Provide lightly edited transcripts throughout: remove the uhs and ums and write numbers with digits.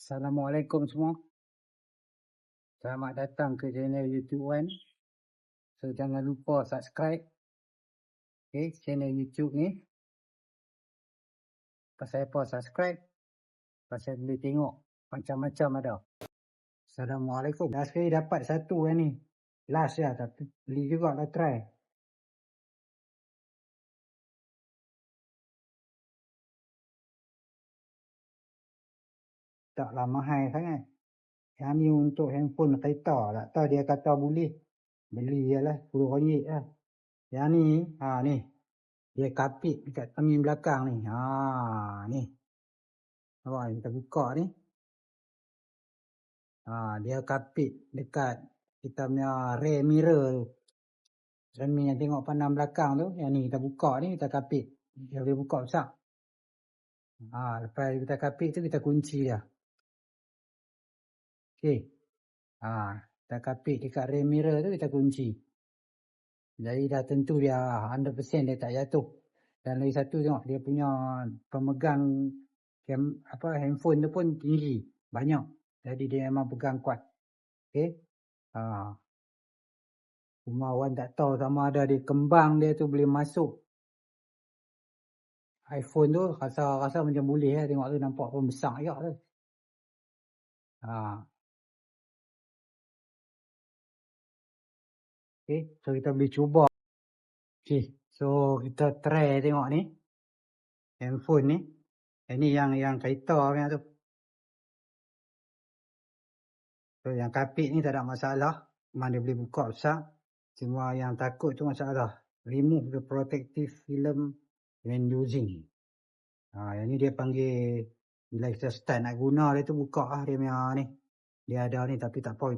Assalamualaikum semua. Selamat datang ke channel YouTube Wan. So jangan lupa subscribe. Okay, channel YouTube ni. Pasal apa subscribe? Pasal boleh tengok macam-macam ada. Assalamualaikum. Dah sekali dapat satu kan ni. Last ya, tapi beli juga lah try. Taklah mahal sangat. Yang ni untuk handphone kereta. Tak tahu dia kata boleh. Beli je lah RM10 lah. Yang ni, ni. Dia kapit dekat cermin belakang ni. Ni. Nampak kita buka ni. Dia kapit dekat kita punya rear mirror tu. Cermin yang tengok pandang belakang tu. Yang ni kita buka ni, kita kapit. Dia boleh buka besar. Lepas kita kapit tu, kita kunci dia. Okey. Kita kapit dekat rear mirror tu, kita kunci. Jadi dah tentu dia 100% dia tak jatuh. Dan lagi satu tengok, dia punya pemegang handphone tu pun tinggi. Banyak. Jadi dia memang pegang kuat. Okey. Cuma Wan tak tahu sama ada dia kembang dia tu boleh masuk iPhone tu. Rasa macam boleh lah. Tengok tu nampak pun besar juga tu. Okay. So kita boleh cuba. Okay. So kita try tengok ni. Handphone ni. Ini yang kereta punya tu. So yang kapit ni tak ada masalah. Memang dia boleh buka besar. Cuma yang takut tu masalah. Remove the protective film when using. Yang ni dia panggil. Bila kita start nak guna dia tu buka lah dia punya ni. Dia ada ni tapi tak apa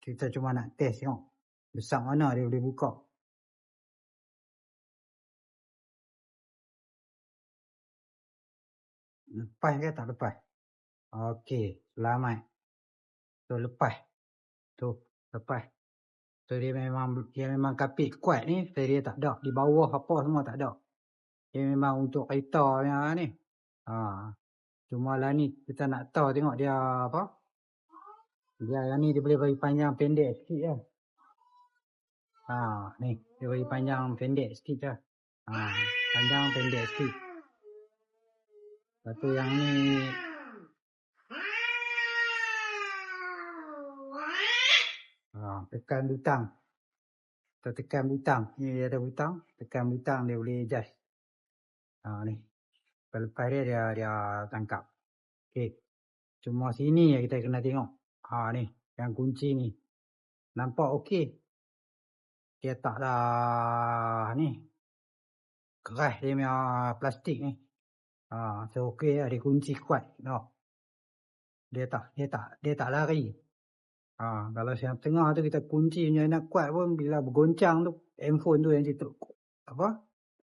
kita cuma nak test tengok. Besar mana dia boleh buka. Lepas ke tak lepas? Okey, selamat. So lepas. Tu, lepas. So dia memang kapit kuat ni. So dia tak ada. Di bawah apa semua tak ada. Dia memang untuk kereta punya ni. Cuma lah ni kita nak tahu tengok dia apa. Dia yang ni dia boleh bagi panjang pendek sikit je. Ni dia bagi panjang pendek sikit je. Panjang pendek sikit. Lepas tu yang ni tekan butang. Kita tekan butang. Ni dia ada butang. Tekan butang dia boleh adjust. Ni. Lepas dia tangkap. Okey. Cuma sini yang kita kena tengok. Ni. Yang kunci ni. Nampak okey. Dia taklah ni. Keras dia punya plastik ni. So okey lah. Dia kunci kuat. Dia tak lari. Kalau yang tengah tu kita kunci punya nak kuat pun bila bergoncang tu handphone tu yang situ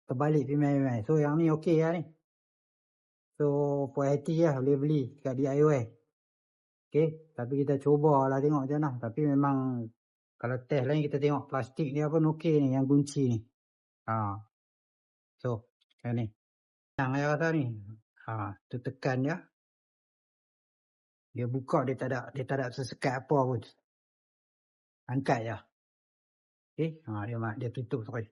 terbalik pimai-pimai. So yang ni okey lah ni. So puas hati lah boleh beli kat DIY. Okey, tapi kita cubalah tengok macam mana. Tapi memang kalau test lain kita tengok plastik dia pun okey ni yang kunci ni. So yang ni. Yang saya rasa ni. Tu tekan dia. Dia buka dia tak ada sesekat apa pun. Angkat je. Okey, dia tutup terus.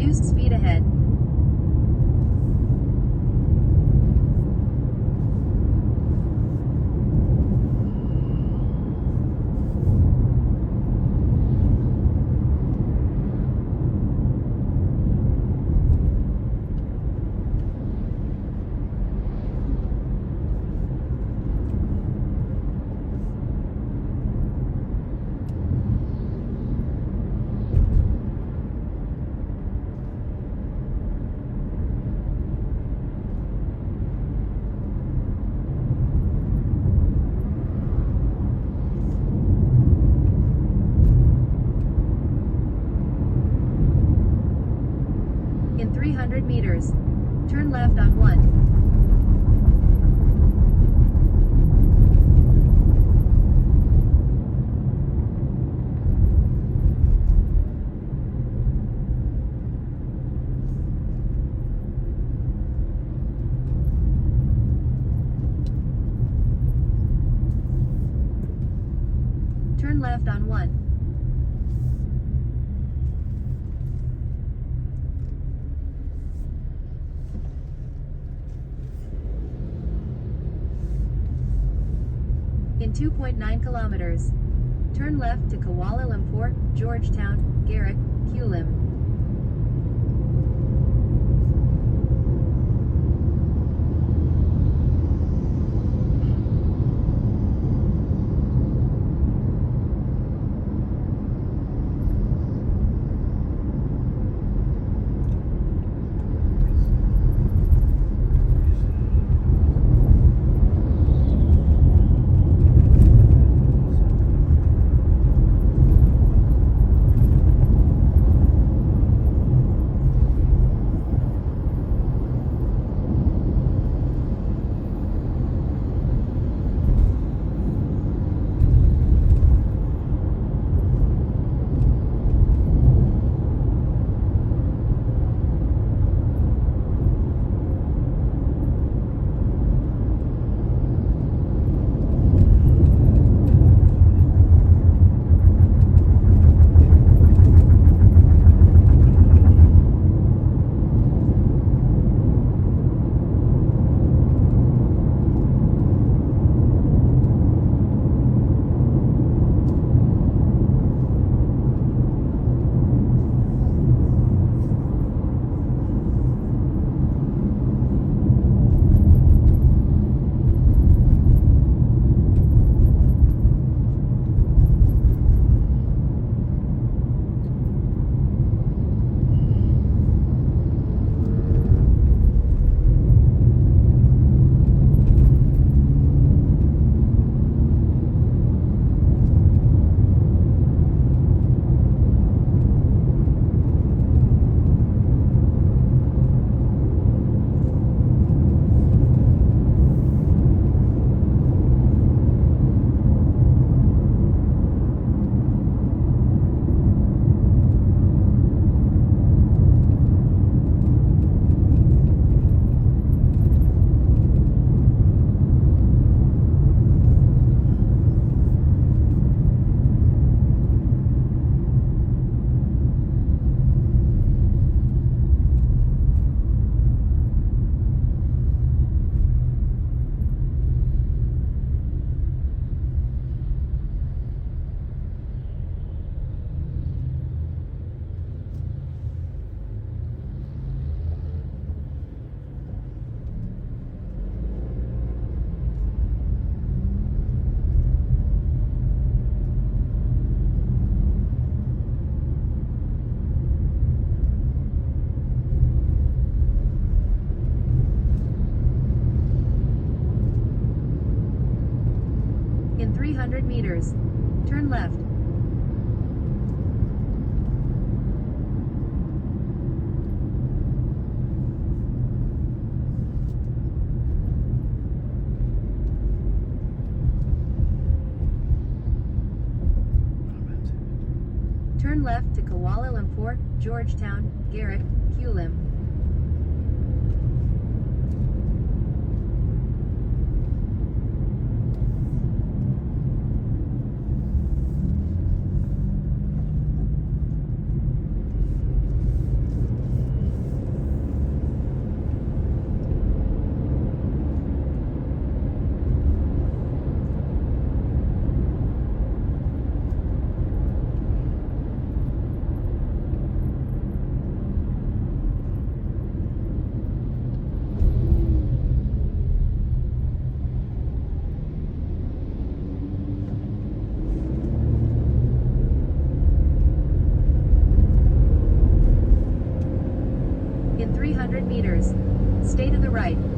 Reduce speed ahead. In 300 meters, turn left on 1. Turn left on 1. In 2.9 kilometers, turn left to Kuala Lumpur, Georgetown, Garrick, Kulim. In 300 meters, turn left. Turn left to Kuala Lumpur, Georgetown, Garrick, Kulim. right.